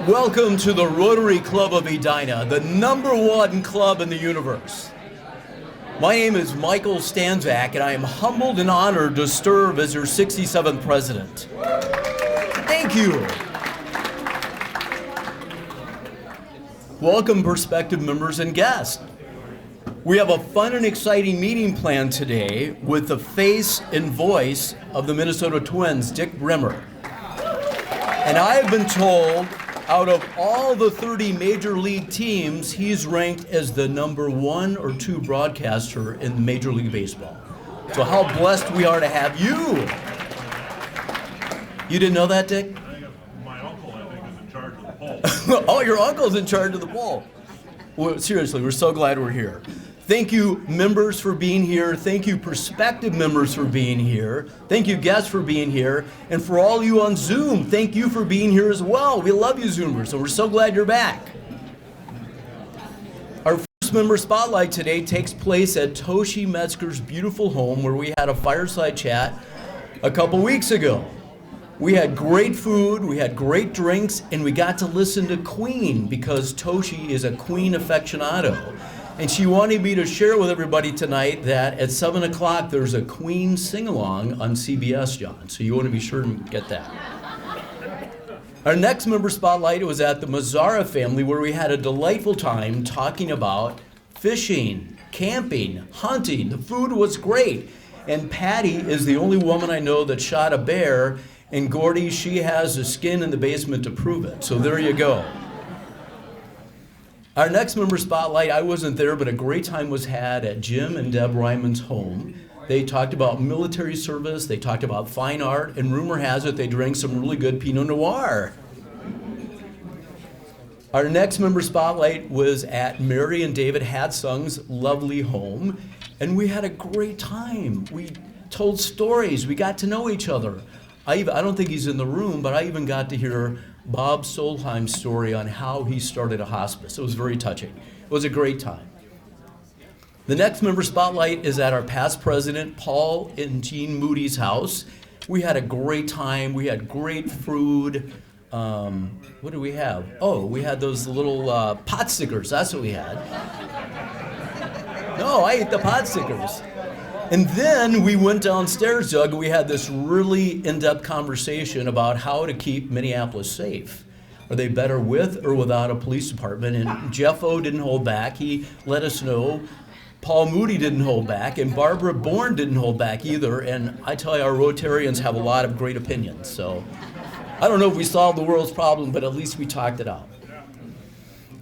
Welcome to the Rotary Club of Edina, the #1 club in the universe. My name is Michael Stanzak, and I am humbled and honored to serve as your 67th president. Thank you. Welcome, prospective members and guests. We have a fun and exciting meeting planned today with the face and voice of the Minnesota Twins, Dick Bremer. And I have been told, out of all the 30 major league teams, he's ranked as the #1 or 2 broadcaster in Major League Baseball. So how blessed we are to have you. You didn't know that, Dick? My uncle, I think, is in charge of the poll. Oh, your uncle's in charge of the poll. Well, seriously, we're so glad we're here. Thank you, members, for being here. Thank you, prospective members, for being here. Thank you, guests, for being here. And for all you on Zoom, thank you for being here as well. We love you, Zoomers, so we're so glad you're back. Our first member spotlight today takes place at Toshi Metzger's beautiful home, where we had a fireside chat a couple weeks ago. We had great food, we had great drinks, and we got to listen to Queen, because Toshi is a Queen aficionado. And she wanted me to share with everybody tonight that at 7 o'clock there's a Queen sing-along on CBS, John. So you want to be sure to get that. Our next member spotlight was at the Mazarra family, where we had a delightful time talking about fishing, camping, hunting. The food was great. And Patty is the only woman I know that shot a bear. And Gordy, she has the skin in the basement to prove it. So there you go. Our next member spotlight, I wasn't there, but a great time was had at Jim and Deb Ryman's home. They talked about military service, they talked about fine art, and rumor has it they drank some really good Pinot Noir. Our next member spotlight was at Mary and David Hatzung's lovely home, and we had a great time. We told stories, we got to know each other. I don't think he's in the room, but I even got to hear Bob Solheim's story on how he started a hospice. It was very touching. It was a great time. The next member spotlight is at our past president, Paul and Jean Mooty's house. We had a great time. We had great food. What did we have? Oh, we had those little pot stickers. That's what we had. No, I ate the pot stickers. And then we went downstairs, Doug, and we had this really in-depth conversation about how to keep Minneapolis safe. Are they better with or without a police department? And Jeff O didn't hold back. He let us know. Paul Mooty didn't hold back, and Barbara Bourne didn't hold back either. And I tell you, our Rotarians have a lot of great opinions. So I don't know if we solved the world's problem, but at least we talked it out.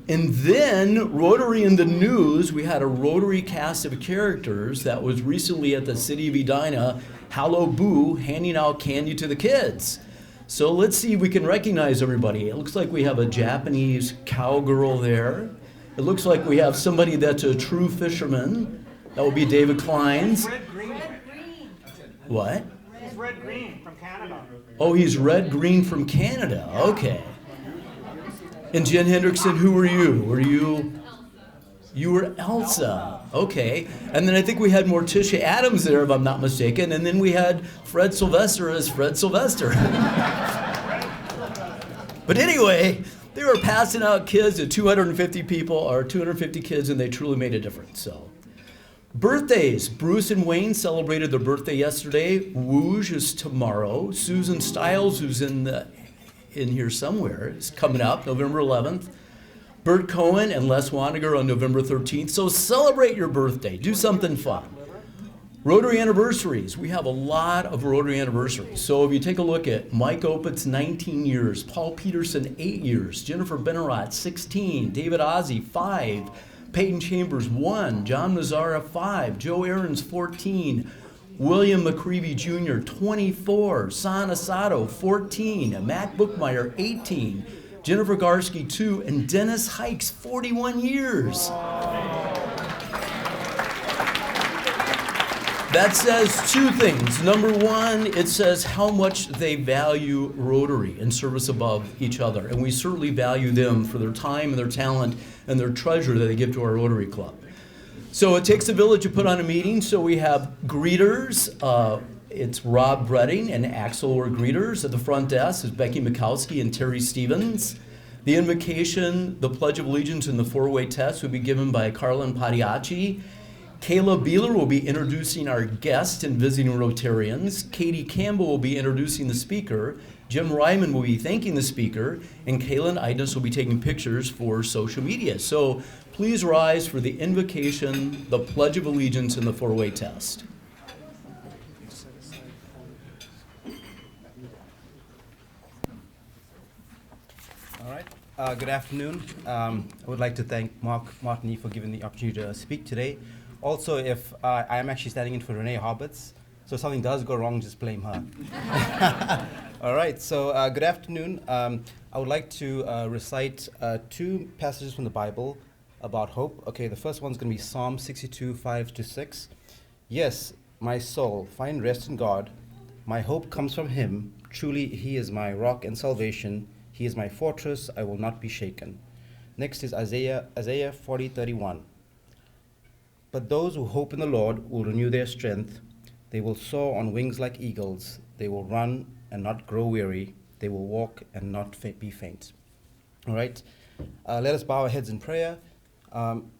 And then Rotary in the News, we had a Rotary cast of characters that was recently at the city of Edina, HalloBoo, handing out candy to the kids. So let's see if we can recognize everybody. It looks like we have a Japanese cowgirl there. It looks like we have somebody that's a true fisherman. That would be David Klein's. Red green. What? He's red green from Canada. Oh, he's red green from Canada. Okay. And Jen Hendrickson, who were you? You were Elsa. Okay. And then I think we had Morticia Adams there, if I'm not mistaken. And then we had Fred Sylvester as Fred Sylvester. But anyway, they were passing out kids to 250 people, or 250 kids, and they truly made a difference. So, birthdays. Bruce and Wayne celebrated their birthday yesterday. Wooge is tomorrow. Susan Stiles, who's in here somewhere, is coming up November 11th. Bert Cohen and Les Waniger on November 13th. So celebrate your birthday. Do something fun. Rotary Anniversaries. We have a lot of Rotary Anniversaries. So if you take a look at Mike Opitz, 19 years. Paul Peterson, 8 years. Jennifer Benarott, 16. David Ozzie, 5. Peyton Chambers, 1. John Mazarra, 5. Joe Aarons, 14. William McCreevy Jr., 24, San Asado, 14, Matt Bookmeyer, 18, Jennifer Garsky, 2, and Dennis Hikes, 41 years. That says two things. Number one, it says how much they value Rotary and service above each other. And we certainly value them for their time and their talent and their treasure that they give to our Rotary Club. So it takes a village to put on a meeting, so we have greeters. It's Rob Bredding and Axel were greeters. At the front desk is Becky Mikowski and Terry Stevens. The invocation, the Pledge of Allegiance, and the four-way test will be given by Karlen Padayachee. Kayla Beehler will be introducing our guest and visiting Rotarians. Katy Campbell will be introducing the speaker. Jim Ryman will be thanking the speaker. And Kayla and Edina will be taking pictures for social media. So please rise for the invocation, the Pledge of Allegiance, and the four-way test. All right. Good afternoon. I would like to thank Martini for giving the opportunity to speak today. Also, if I am actually standing in for Renee Hobbits, so if something does go wrong, just blame her. All right, so good afternoon. I would like to recite two passages from the Bible about hope. Okay, the first one's going to be Psalm 62, 5-6. Yes, my soul, find rest in God. My hope comes from him. Truly, he is my rock and salvation. He is my fortress. I will not be shaken. Next is Isaiah 40:31. But those who hope in the Lord will renew their strength. They will soar on wings like eagles. They will run and not grow weary. They will walk and not be faint. All right. Let us bow our heads in prayer.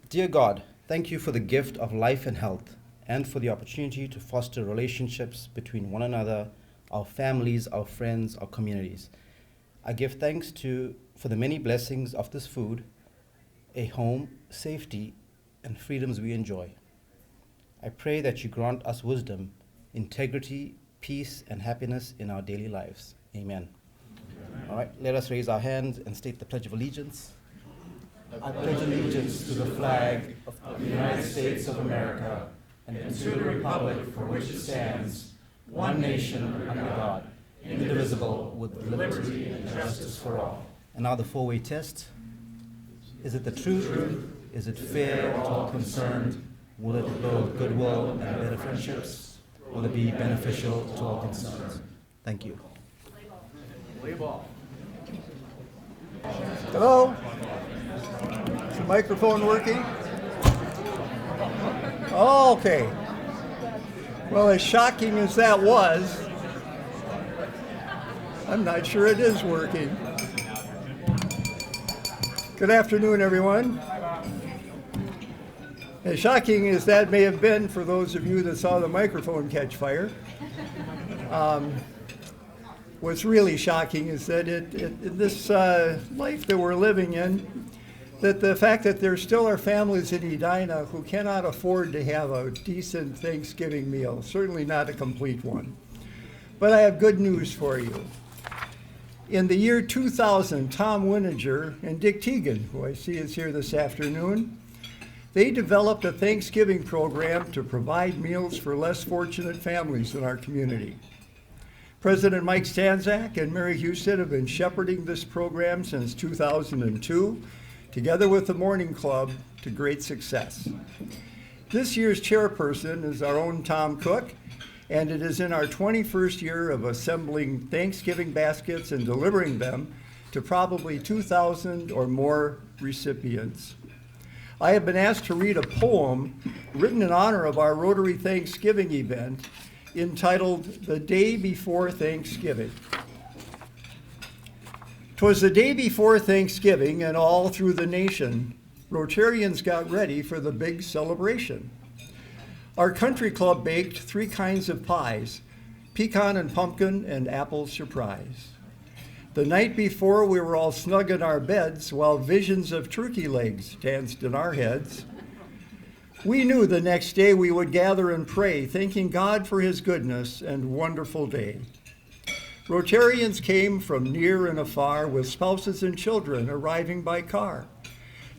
Dear God, thank you for the gift of life and health, and for the opportunity to foster relationships between one another, our families, our friends, our communities. I give thanks for the many blessings of this food, a home, safety, and freedoms we enjoy. I pray that you grant us wisdom, integrity, peace, and happiness in our daily lives. Amen. All right, let us raise our hands and state the Pledge of Allegiance. I pledge allegiance to the flag of the United States of America and to the republic for which it stands, one nation under God, indivisible, with liberty and justice for all. And now the four-way test. Is it the truth? Is it fair to all concerned? Will it build goodwill and better friendships? Will it be beneficial to all concerned? Thank you. Hello? Is the microphone working? Okay. Well, as shocking as that was, I'm not sure it is working. Good afternoon, everyone. As shocking as that may have been for those of you that saw the microphone catch fire, what's really shocking is that in this life that we're living in, that the fact that there still are families in Edina who cannot afford to have a decent Thanksgiving meal, certainly not a complete one. But I have good news for you. In the year 2000, Tom Winiger and Dick Teagan, who I see is here this afternoon, they developed a Thanksgiving program to provide meals for less fortunate families in our community. President Mike Stanzak and Mary Houston have been shepherding this program since 2002, together with the Morning Club, to great success. This year's chairperson is our own Tom Cook, and it is in our 21st year of assembling Thanksgiving baskets and delivering them to probably 2,000 or more recipients. I have been asked to read a poem written in honor of our Rotary Thanksgiving event entitled The Day Before Thanksgiving. 'Twas the day before Thanksgiving, and all through the nation, Rotarians got ready for the big celebration. Our country club baked 3 kinds of pies, pecan and pumpkin and apple surprise. The night before, we were all snug in our beds while visions of turkey legs danced in our heads. We knew the next day we would gather and pray, thanking God for his goodness and wonderful day. Rotarians came from near and afar with spouses and children arriving by car.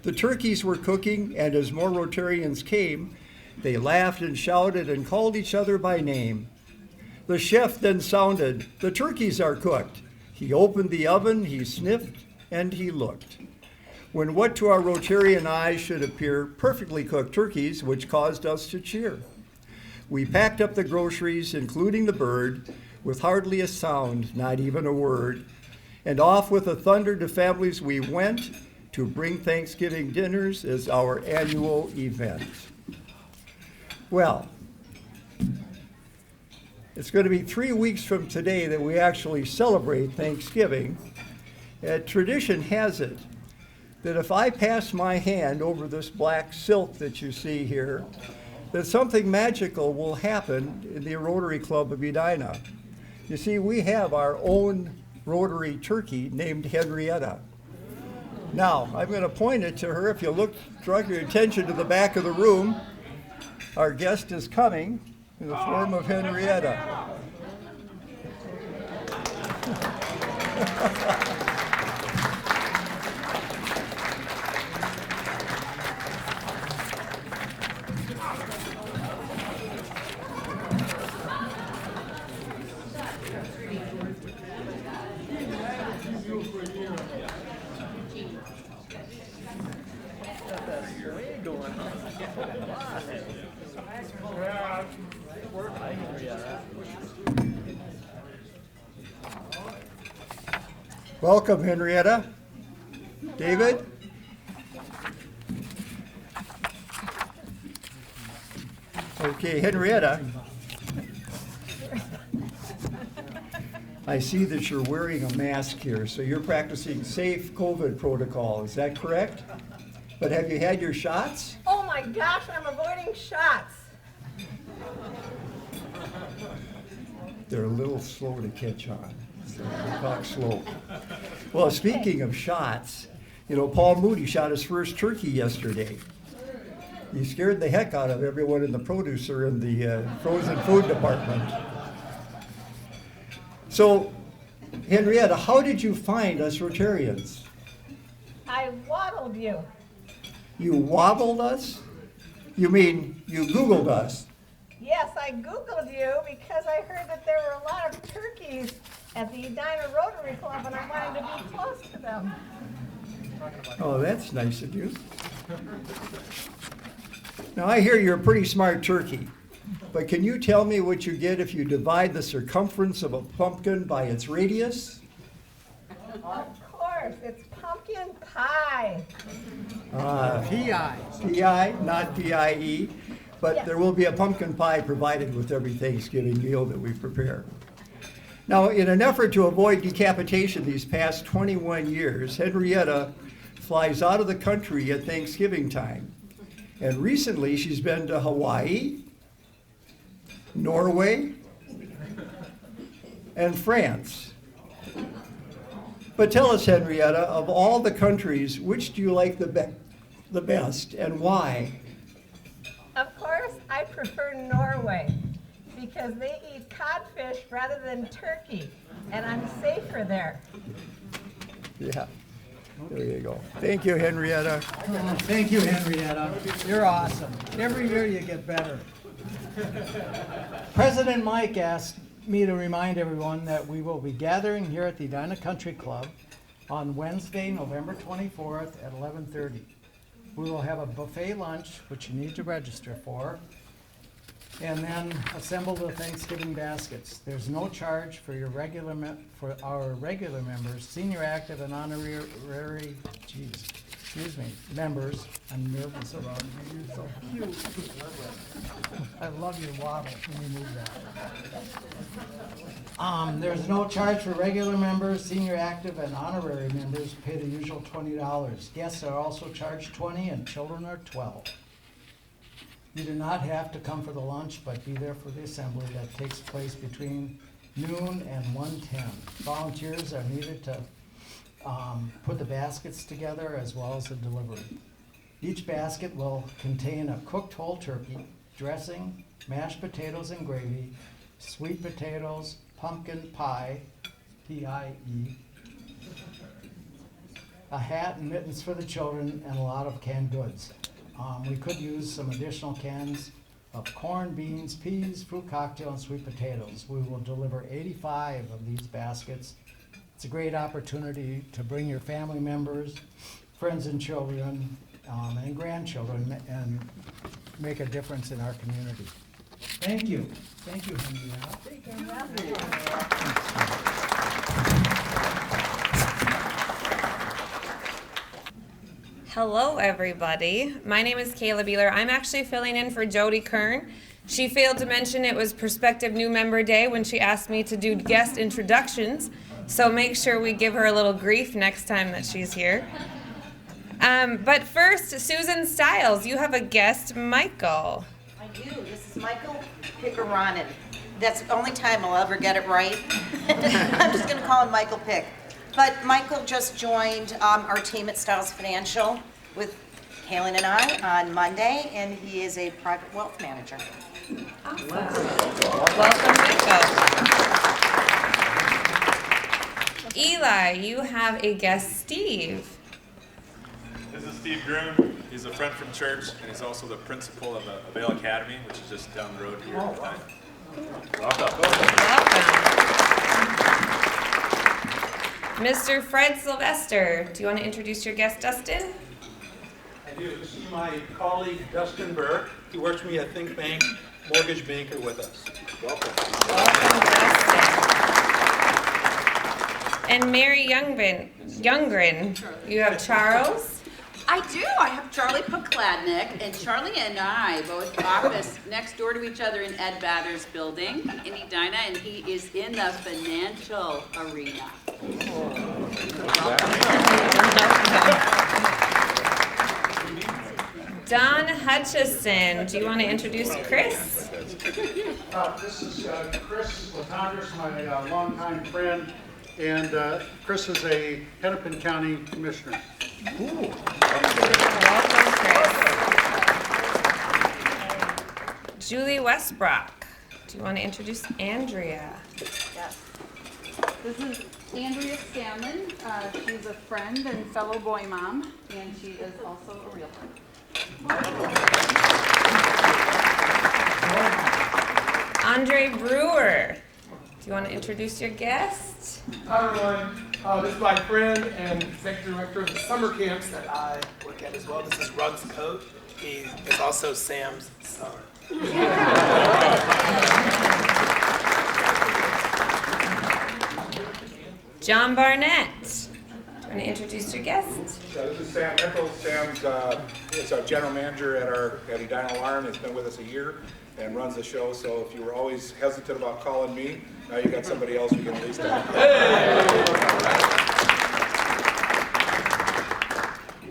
The turkeys were cooking, and as more Rotarians came, they laughed and shouted and called each other by name. The chef then sounded, "The turkeys are cooked." He opened the oven, he sniffed, and he looked. When what to our Rotarian eyes should appear perfectly cooked turkeys, which caused us to cheer. We packed up the groceries, including the bird, with hardly a sound, not even a word, and off with a thunder to families we went to bring Thanksgiving dinners as our annual event. Well, it's going to be 3 weeks from today that we actually celebrate Thanksgiving, Tradition has it that if I pass my hand over this black silk that you see here, that something magical will happen in the Rotary Club of Edina. You see, we have our own Rotary turkey named Henrietta. Now, I'm going to point it to her. If you draw your attention to the back of the room, our guest is coming in the form of Henrietta. Welcome, Henrietta. David? Okay, Henrietta. I see that you're wearing a mask here, so you're practicing safe COVID protocol. Is that correct? But have you had your shots? Oh my gosh, I'm avoiding shots. They're a little slow to catch on. So they talk slow. Well, speaking of shots, you know, Paul Mooty shot his first turkey yesterday. He scared the heck out of everyone in the produce or in the frozen food department. So, Henrietta, how did you find us Rotarians? I waddled you. You wobbled us? You mean you Googled us? Yes, I Googled you because I heard that there were a lot of turkeys at the Edina Rotary Club and I wanted to be close to them. Oh, that's nice of you. Now, I hear you're a pretty smart turkey, but can you tell me what you get if you divide the circumference of a pumpkin by its radius? Of course, it's pumpkin pie. P.I., not P.I.E., but Yes. there will be a pumpkin pie provided with every Thanksgiving meal that we prepare. Now, in an effort to avoid decapitation these past 21 years, Henrietta flies out of the country at Thanksgiving time. And recently she's been to Hawaii, Norway, and France. But tell us, Henrietta, of all the countries, which do you like the best and why? Of course, I prefer Norway because they eat codfish rather than turkey and I'm safer there. Yeah, there you go. Thank you, Henrietta. Oh, thank you, Henrietta. You're awesome. Every year you get better. President Mike asked me to remind everyone that we will be gathering here at the Edina Country Club on Wednesday, November 24th at 11:30. We will have a buffet lunch, which you need to register for, and then assemble the Thanksgiving baskets. There's no charge for for our regular members, senior active and honorary, members. I'm nervous around you. You're so cute. I love your waddle. Let me move that. There's no charge for regular members, senior active, and honorary members. Pay the usual $20. Guests are also charged $20, and children are $12. You do not have to come for the lunch, but be there for the assembly that takes place between noon and 1:10. Volunteers are needed to put the baskets together as well as the delivery. Each basket will contain a cooked whole turkey, dressing, mashed potatoes and gravy, sweet potatoes, pumpkin pie, P-I-E, a hat and mittens for the children, and a lot of canned goods. We could use some additional cans of corn, beans, peas, fruit cocktail, and sweet potatoes. We will deliver 85 of these baskets. It's a great opportunity to bring your family members, friends and children, and grandchildren, and make a difference in our community. Thank you. Thank you, Henrietta. Hello, everybody. My name is Kayla Beehler. I'm actually filling in for Jody Kern. She failed to mention it was Prospective New Member Day when she asked me to do guest introductions, so make sure we give her a little grief next time that she's here. But first, Susan Stiles, you have a guest, Michael. I do. This is Michael Pickeranen. That's the only time I'll ever get it right. I'm just going to call him Michael Pick. But Michael just joined our team at Stiles Financial with Karlen and I on Monday, and he is a private wealth manager. Awesome. Welcome, Michael. Eli, you have a guest, Steve. This is Steve Groom. He's a friend from church, and he's also the principal of the Vail Academy, which is just down the road here. Welcome. Mr. Fred Sylvester, do you want to introduce your guest, Dustin? I do. This is my colleague, Dustin Burke. He works for me at Think Bank, mortgage banker with us. Welcome. Welcome, Dustin. And Mary Youngren, you have Charles. I do. I have Charlie Pokladnik, and Charlie and I both office next door to each other in Ed Bather's building in Edina, and he is in the financial arena. Don Hutchison, do you want to introduce Chris? This is Chris Latondras, my longtime friend, and Chris is a Hennepin County Commissioner. Welcome, Chris. Julie Westbrook, do you want to introduce Andrea? Yes. This is Andrea Salmon. She's a friend and fellow boy mom, and she is also a realtor. Andre Brewer, do you want to introduce your guest? Hi everyone, this is my friend and executive director of the summer camps that I work at as well. This is Ruggs Coat. He is also Sam's son. John Barnett, do you want to introduce your guest? This is Sam Nichols. Sam's is our general manager at Edina Alarm. He's been with us a year and runs the show. So if you were always hesitant about calling me, now you got somebody else you can at least talk to.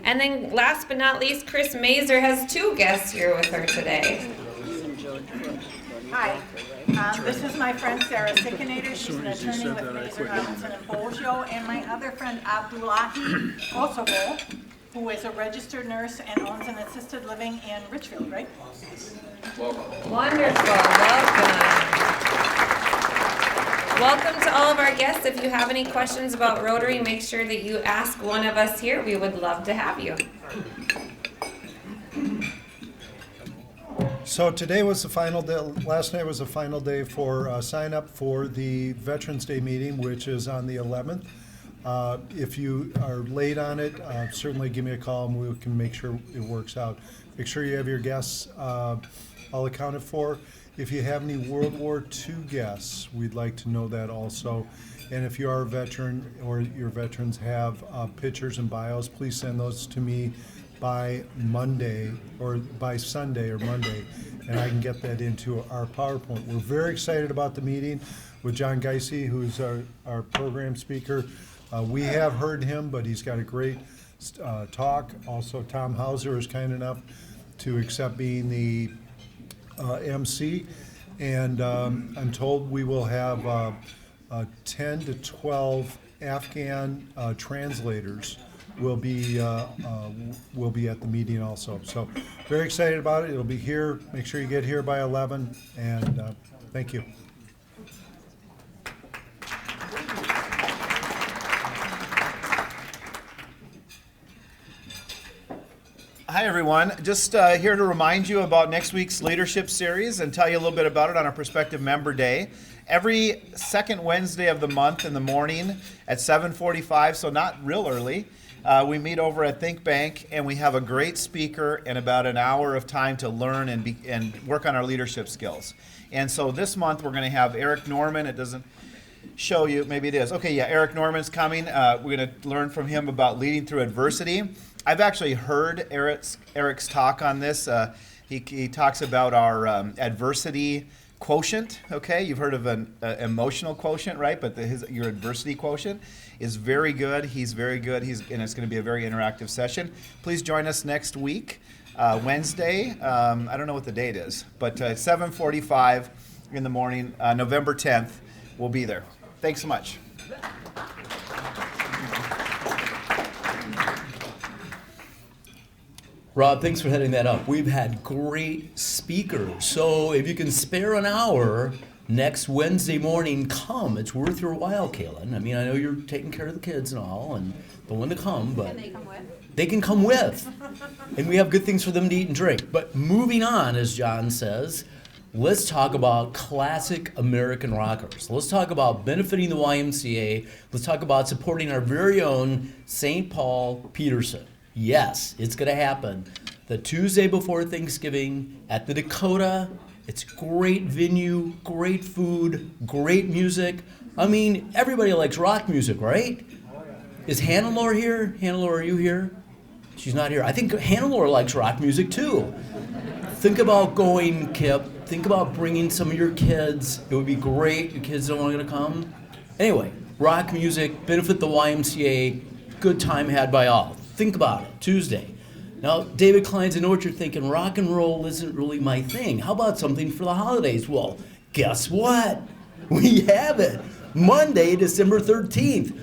And then last but not least, Chris Mazer has two guests here with her today. Hi, this is my friend Sarah Sickinator. She's an attorney with Mazer, Robinson and Bolgio, and my other friend Abdullahi Kosovo, who is a registered nurse and owns an assisted living in Richfield, right? Wonderful, welcome. Welcome to all of our guests. If you have any questions about Rotary, make sure that you ask one of us here. We would love to have you. So today was the final day, last night was the final day for sign up for the Veterans Day meeting, which is on the 11th. If you are late on it, certainly give me a call and we can make sure it works out. Make sure you have your guests all accounted for. If you have any World War II guests, we'd like to know that also. And if you are a veteran or your veterans have pictures and bios, please send those to me by Monday or by Sunday or Monday, and I can get that into our PowerPoint. We're very excited about the meeting with John Geisey, who's our program speaker. We have heard him, but he's got a great talk. Also, Tom Hauser is kind enough to accept being the MC, and I'm told we will have 10 to 12 Afghan translators will be at the meeting also. So very excited about it. It'll be here. Make sure you get here by 11, and thank you. Hi everyone, just here to remind you about next week's leadership series and tell you a little bit about it on our Prospective Member Day. Every second Wednesday of the month in the morning at 7:45, so not real early, we meet over at Think Bank and we have a great speaker and about an hour of time to learn and work on our leadership skills. And so this month we're going to have Eric Norman. It doesn't show you, maybe it is. Okay, yeah, Eric Norman's coming. We're going to learn from him about leading through adversity. I've actually heard Eric's talk on this, He talks about our adversity quotient. Okay, you've heard of an emotional quotient, right? But your adversity quotient is very good. He's very good. And it's going to be a very interactive session. Please join us next week, Wednesday. I don't know what the date is, but 7:45 in the morning, November 10th. We'll be there. Thanks so much. Rob, thanks for heading that up. We've had great speakers. So if you can spare an hour next Wednesday morning, come. It's worth your while, Kayla. I mean, I know you're taking care of the kids and all, and the one to come, but Can they come with? they can come with. And we have good things for them to eat and drink. But moving on, as John says, let's talk about classic American rockers. Let's talk about benefiting the YMCA. Let's talk about supporting our very own St. Paul Peterson. Yes, it's going to happen. The Tuesday before Thanksgiving at the Dakota. It's great venue, great food, great music. I mean, everybody likes rock music, right? Is Hannelore here? Hannelore, are you here? She's not here. I think Hannelore likes rock music too. Think about going, Kip. Think about bringing some of your kids. It would be great. Your kids don't want to come. Anyway, rock music, benefit the YMCA, good time had by all. Think about it, Tuesday. Now, David Kleins, I know what you're thinking. Rock and roll isn't really my thing. How about something for the holidays? Well, guess what? We have it. Monday, December 13th.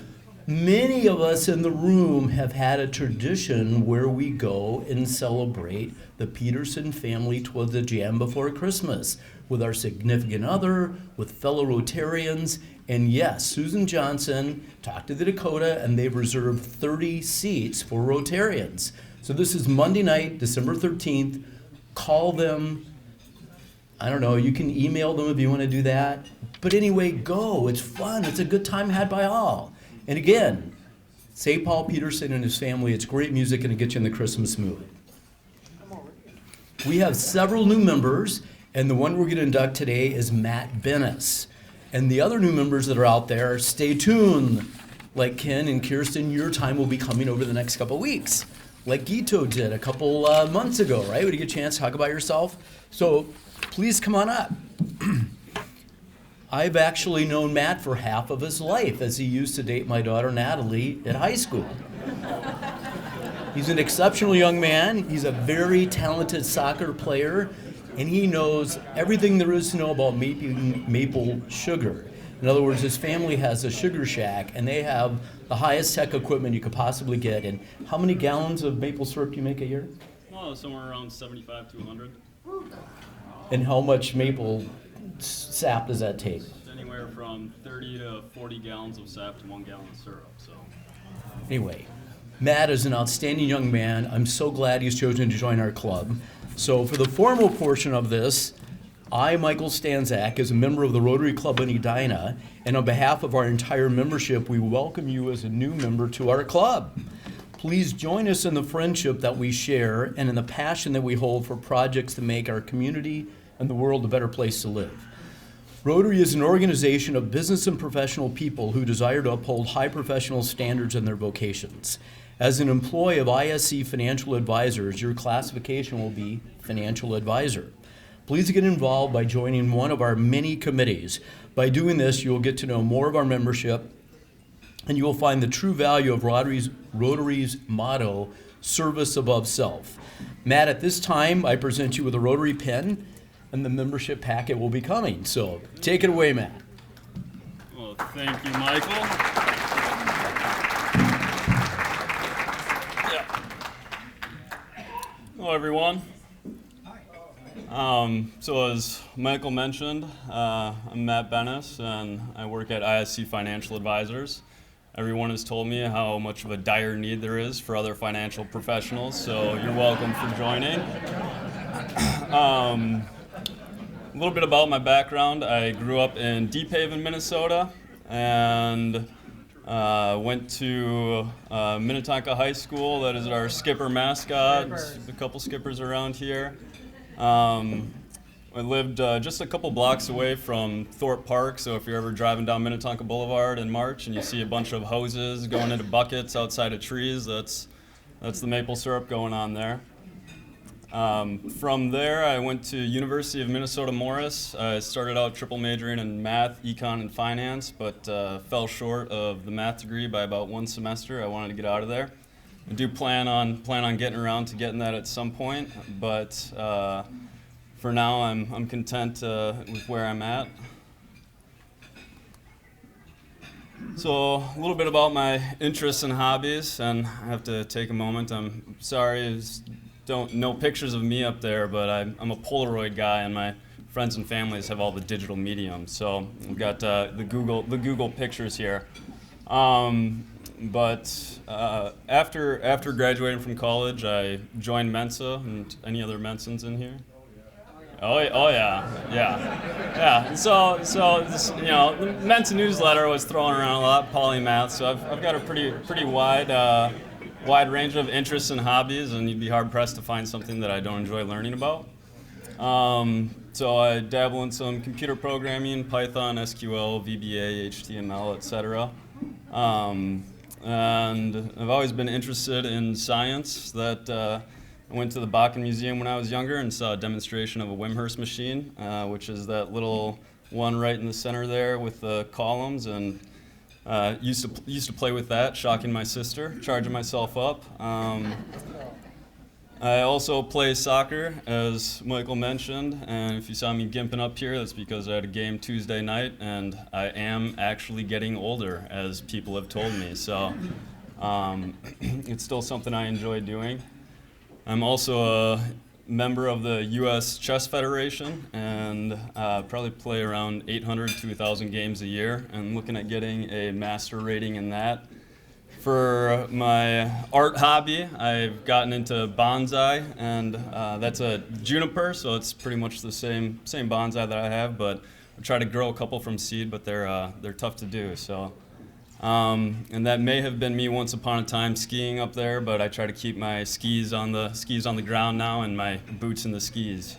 Many of us in the room have had a tradition where we go and celebrate the Peterson family Twas the Jam before Christmas with our significant other, with fellow Rotarians. And yes, Susan Johnson talked to the Dakota, and they've reserved 30 seats for Rotarians. So this is Monday night, December 13th. Call them. I don't know, you can email them if you want to do that. But anyway, go. It's fun. It's a good time had by all. And again, St. Paul Peterson and his family, it's great music and it gets you in the Christmas mood. We have several new members, and the one we're going to induct today is Matt Bennis. And the other new members that are out there, stay tuned. Like Ken and Kirsten, your time will be coming over the next couple weeks. Like Gito did a couple months ago, right? Would you get a chance to talk about yourself? So please come on up. I've actually known Matt for half of his life, as he used to date my daughter Natalie at high school. He's an exceptional young man. He's a very talented soccer player, and he knows everything there is to know about maple sugar. In other words, his family has a sugar shack, and they have the highest tech equipment you could possibly get. And how many gallons of maple syrup do you make a year? Oh, somewhere around 75 to 100. And how much maple sap does that take? Anywhere from 30 to 40 gallons of sap to 1 gallon of syrup. So. Anyway, Matt is an outstanding young man. I'm so glad he's chosen to join our club. So for the formal portion of this, I, Michael Stanzak, as a member of the Rotary Club in Edina, and on behalf of our entire membership, we welcome you as a new member to our club. Please join us in the friendship that we share and in the passion that we hold for projects to make our community and the world a better place to live. Rotary is an organization of business and professional people who desire to uphold high professional standards in their vocations. As an employee of ISC Financial Advisors, your classification will be Financial Advisor. Please get involved by joining one of our many committees. By doing this, you will get to know more of our membership, and you will find the true value of Rotary's motto, service above self. Matt, at this time, I present you with a Rotary pin, and the membership packet will be coming. So take it away, Matt. Well, thank you, Michael. Yeah. Hello, everyone. So as Michael mentioned, I'm Matt Bennis, and I work at ISC Financial Advisors. Everyone has told me how much of a dire need there is for other financial professionals, so you're welcome for joining. A little bit about my background. I grew up in Deep Haven, Minnesota, and went to Minnetonka High School. That is our skipper mascot. There's a couple skippers around here. I lived just a couple blocks away from Thorpe Park, so if you're ever driving down Minnetonka Boulevard in March and you see a bunch of hoses going into buckets outside of trees, that's the maple syrup going on there. From there, I went to University of Minnesota Morris. I started out triple majoring in math, econ, and finance, but fell short of the math degree by about one semester. I wanted to get out of there. I do plan on getting around to getting that at some point, but for now, I'm content with where I'm at. So a little bit about my interests and hobbies, and I have to take a moment. I'm sorry, no pictures of me up there, but I'm a Polaroid guy, and my friends and families have all the digital mediums. So we've got the Google pictures here. But after graduating from college, I joined Mensa. And any other Mensans in here? Oh yeah. So this, the Mensa newsletter was throwing around a lot, polymath. So I've got a pretty wide range of interests and hobbies, and you'd be hard pressed to find something that I don't enjoy learning about. So I dabble in some computer programming, Python, SQL, VBA, HTML, etc. And I've always been interested in science. I went to the Bakken Museum when I was younger and saw a demonstration of a Wimhurst machine, which is that little one right in the center there with the columns, and used to play with that, shocking my sister, charging myself up. I also play soccer, as Michael mentioned, and if you saw me gimping up here, that's because I had a game Tuesday night, and I am actually getting older, as people have told me, so it's still something I enjoy doing. I'm also a member of the U.S. Chess Federation, and probably play around 800 to 1,000 games a year, and looking at getting a master rating in that. For my art hobby, I've gotten into bonsai, and that's a juniper, so it's pretty much the same bonsai that I have, but I try to grow a couple from seed, but they're tough to do. So, and that may have been me once upon a time skiing up there, but I try to keep my skis on the ground now and my boots in the skis.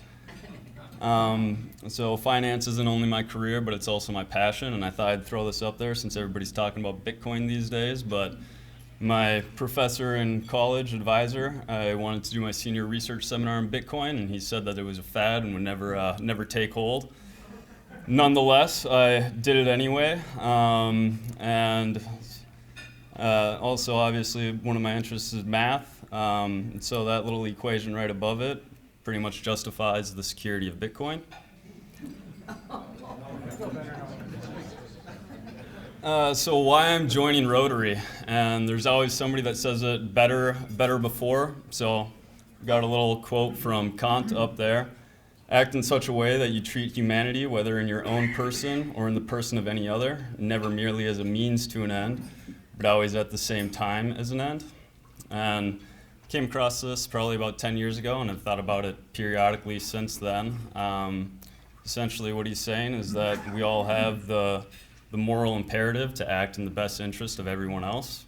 So finance isn't only my career, but it's also my passion, and I thought I'd throw this up there since everybody's talking about Bitcoin these days. But my professor in college, advisor, I wanted to do my senior research seminar on Bitcoin, and he said that it was a fad and would never take hold. Nonetheless, I did it anyway, and also obviously one of my interests is math, and so that little equation right above it pretty much justifies the security of Bitcoin. So why I'm joining Rotary, and there's always somebody that says it better before, so I've got a little quote from Kant up there. Act in such a way that you treat humanity, whether in your own person or in the person of any other, never merely as a means to an end, but always at the same time as an end. And came across this probably about 10 years ago, and I've thought about it periodically since then. Essentially what he's saying is that we all have the moral imperative to act in the best interest of everyone else.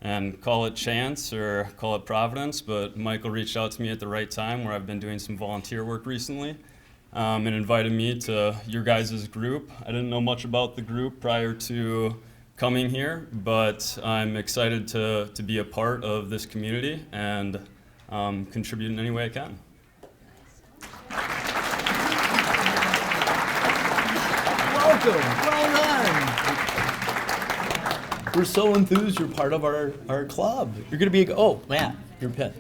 And call it chance or call it providence, but Michael reached out to me at the right time where I've been doing some volunteer work recently, and invited me to your guys' group. I didn't know much about the group prior to coming here, but I'm excited to be a part of this community and contribute in any way I can. Welcome, well done. We're so enthused you're part of our club. You're going to be, oh, Matt, your pen.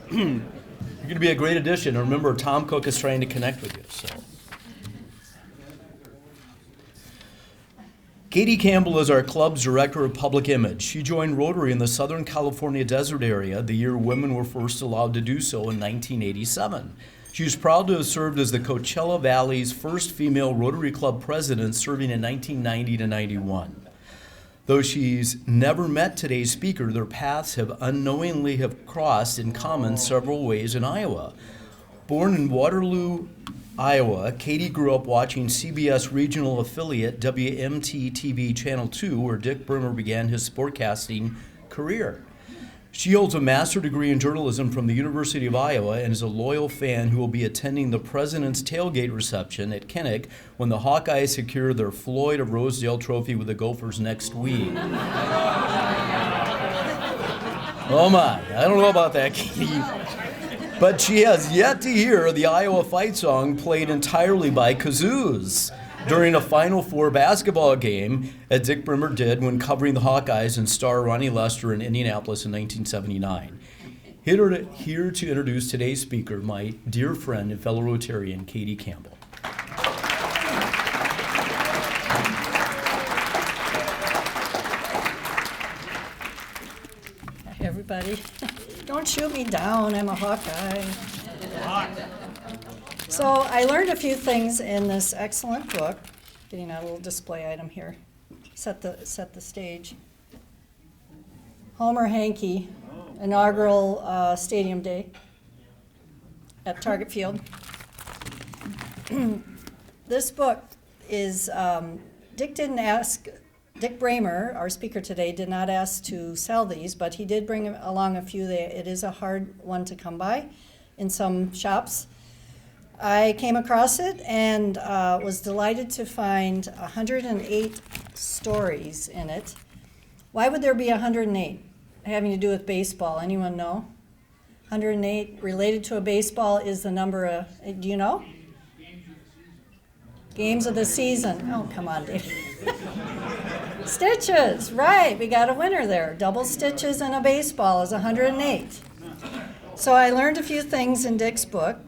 You're going to be a great addition. And remember, Tom Cook is trying to connect with you. So, Katy Campbell is our club's director of public image. She joined Rotary in the Southern California desert area the year women were first allowed to do so in 1987. She was proud to have served as the Coachella Valley's first female Rotary Club president, serving in 1990 to 91. Though she's never met today's speaker, their paths have unknowingly crossed in common several ways in Iowa. Born in Waterloo, Iowa, Katy grew up watching CBS regional affiliate WMT-TV Channel 2, where Dick Bremer began his sportcasting career. She holds a master's degree in journalism from the University of Iowa and is a loyal fan who will be attending the President's tailgate reception at Kinnick when the Hawkeyes secure their Floyd of Rosedale trophy with the Gophers next week. Oh my, I don't know about that, Katy. But she has yet to hear the Iowa fight song played entirely by kazoos during a Final Four basketball game, as Dick Bremer did when covering the Hawkeyes and star Ronnie Lester in Indianapolis in 1979. Here to introduce today's speaker, my dear friend and fellow Rotarian, Katy Campbell. Hey, everybody. Don't shoot me down, I'm a Hawkeye. So I learned a few things in this excellent book. Getting out a little display item here. Set the stage. Homer Hankey, inaugural stadium day at Target Field. This book is, Dick Bremer, our speaker today, did not ask to sell these, but he did bring along a few. It is a hard one to come by in some shops. I came across it and was delighted to find 108 stories in it. Why would there be 108 having to do with baseball? Anyone know? 108 related to a baseball is the number of, do you know? Games of the season. Oh, come on, Dave. Stitches, right, we got a winner there. Double stitches in a baseball is 108. So I learned a few things in Dick's book.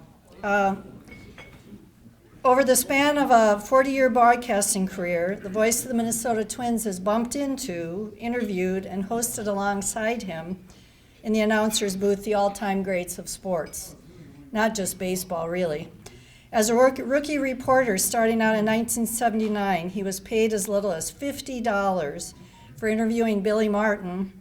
Over the span of a 40-year broadcasting career, the voice of the Minnesota Twins has bumped into, interviewed, and hosted alongside him in the announcer's booth the all-time greats of sports. Not just baseball, really. As a rookie reporter starting out in 1979, he was paid as little as $50 for interviewing Billy Martin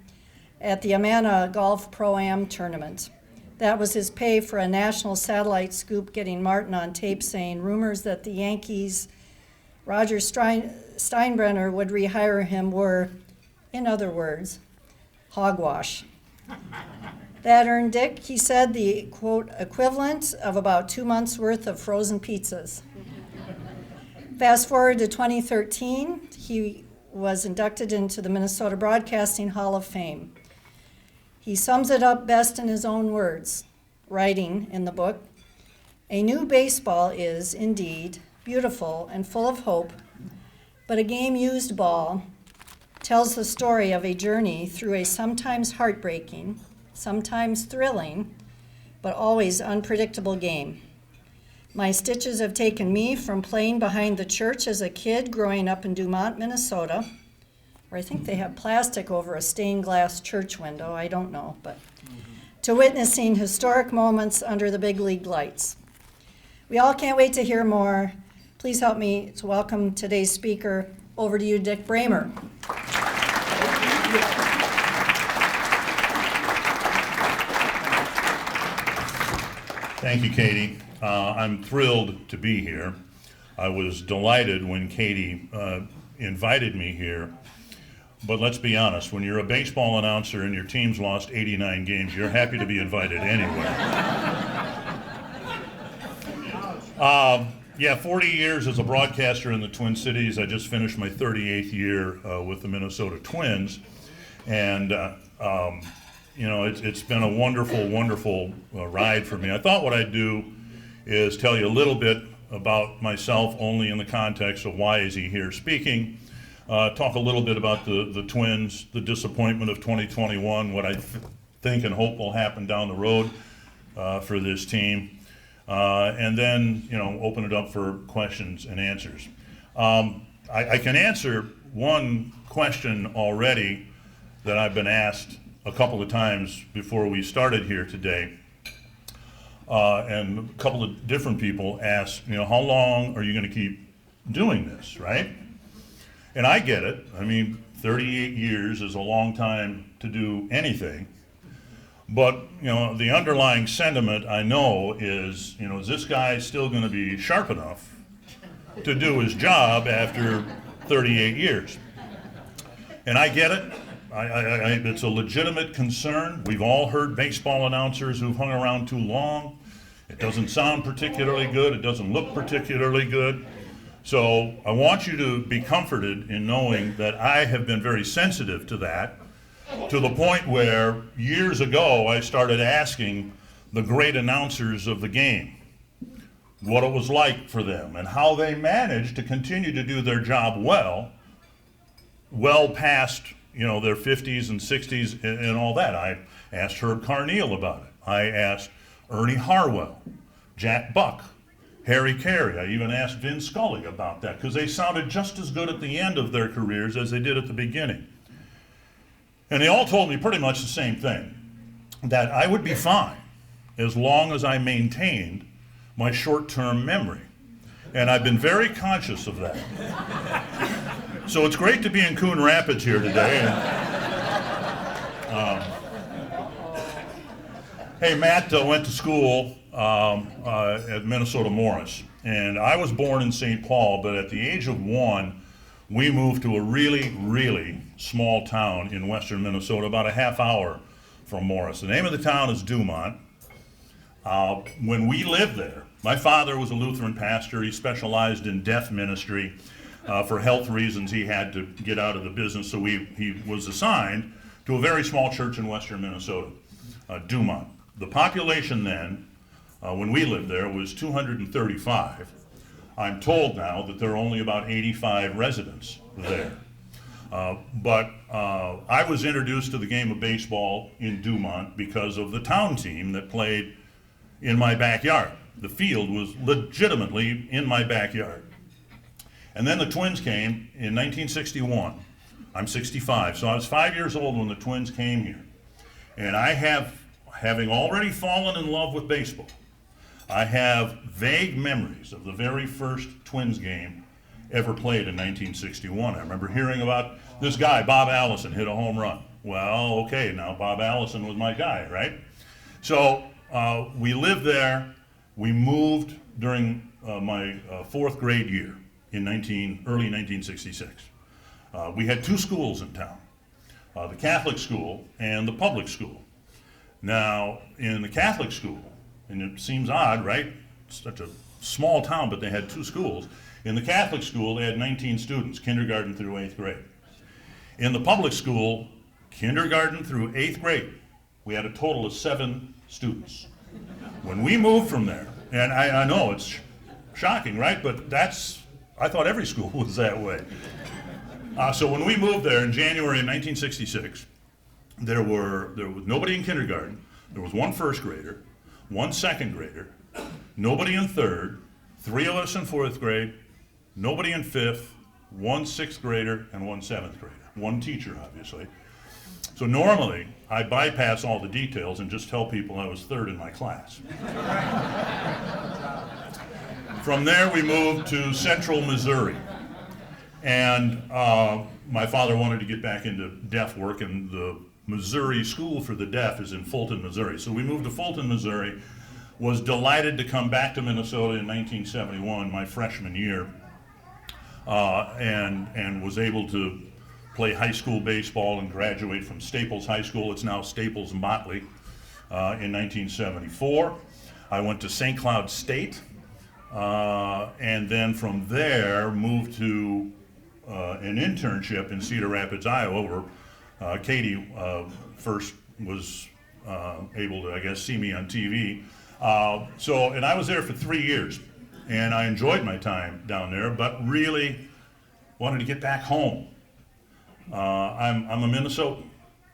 at the Amana Golf Pro-Am tournament. That was his pay for a national satellite scoop, getting Martin on tape saying rumors that the Yankees' Roger Steinbrenner would rehire him were, in other words, hogwash. That earned Dick, he said, the, quote, equivalent of about 2 months' worth of frozen pizzas. Fast forward to 2013, he was inducted into the Minnesota Broadcasting Hall of Fame. He sums it up best in his own words, writing in the book, "A new baseball is, indeed, beautiful and full of hope, but a game-used ball tells the story of a journey through a sometimes heartbreaking, sometimes thrilling, but always unpredictable game. My stitches have taken me from playing behind the church as a kid growing up in Dumont, Minnesota, where I think they have plastic over a stained glass church window, I don't know, but to witnessing historic moments under the big league lights. We all can't wait to hear more. Please help me to welcome today's speaker. Over to you, Dick Bremer. Thank you, Katy. I'm thrilled to be here. I was delighted when Katy invited me here. But let's be honest, when you're a baseball announcer and your team's lost 89 games, you're happy to be invited anyway. Yeah, 40 years as a broadcaster in the Twin Cities. I just finished my 38th year with the Minnesota Twins. And, you know, it's been a wonderful, wonderful ride for me. I thought what I'd do is tell you a little bit about myself, only in the context of why is he here speaking. Talk a little bit about the Twins, the disappointment of 2021, what I think and hope will happen down the road for this team, and then, you know, open it up for questions and answers. I can answer one question already that I've been asked a couple of times before we started here today, and a couple of different people asked, you know, how long are you going to keep doing this, right? And I get it. I mean, 38 years is a long time to do anything. But, you know, the underlying sentiment I know is, you know, is this guy still going to be sharp enough to do his job after 38 years? And I get it. It's a legitimate concern. We've all heard baseball announcers who've hung around too long. It doesn't sound particularly good. It doesn't look particularly good. So I want you to be comforted in knowing that I have been very sensitive to that, to the point where years ago I started asking the great announcers of the game what it was like for them and how they managed to continue to do their job well past, you know, their 50s and 60s and all that. I asked Herb Carneal about it. I asked Ernie Harwell, Jack Buck, Harry Carey. I even asked Vin Scully about that because they sounded just as good at the end of their careers as they did at the beginning. And they all told me pretty much the same thing, that I would be fine as long as I maintained my short-term memory. And I've been very conscious of that. So it's great to be in Coon Rapids here today. And, hey, Matt went to school at Minnesota Morris, and I was born in St. Paul, but at the age of 1, we moved to a really, really small town in western Minnesota, about a half hour from Morris. The name of the town is Dumont. When we lived there, my father was a Lutheran pastor. He specialized in deaf ministry. For health reasons, he had to get out of the business, so he was assigned to a very small church in western Minnesota, Dumont. The population then, when we lived there, was 235. I'm told now that there are only about 85 residents there. But I was introduced to the game of baseball in Dumont because of the town team that played in my backyard. The field was legitimately in my backyard. And then the Twins came in 1961. I'm 65, so I was 5 years old when the Twins came here. And I having already fallen in love with baseball, I have vague memories of the very first Twins game ever played in 1961. I remember hearing about this guy, Bob Allison, hit a home run. Well, okay, now Bob Allison was my guy, right? So we lived there. We moved during my 4th grade year in early 1966. We had 2 schools in town, the Catholic school and the public school. Now, in the Catholic school, and it seems odd, right? It's such a small town, but they had 2 schools. In the Catholic school, they had 19 students, kindergarten through 8th grade. In the public school, kindergarten through 8th grade, we had a total of 7 students. When we moved from there, and I know it's shocking, right? But I thought every school was that way. So when we moved there in January of 1966, there was nobody in kindergarten. There was 1 first grader, 1 second grader, nobody in 3rd, 3 of us in 4th grade, nobody in 5th, 1 6th grader, and 1 7th grader. 1 teacher, obviously. So normally, I bypass all the details and just tell people I was 3rd in my class. From there, we moved to central Missouri. And my father wanted to get back into deaf work, and the Missouri School for the Deaf is in Fulton, Missouri. So we moved to Fulton, Missouri, was delighted to come back to Minnesota in 1971, my freshman year, and was able to play high school baseball and graduate from Staples High School. It's now Staples Motley in 1974. I went to St. Cloud State, and then from there moved to an internship in Cedar Rapids, Iowa, where Katy first was able to, I guess, see me on TV. And I was there for 3 years, and I enjoyed my time down there, but really wanted to get back home. I'm a Minnesotan,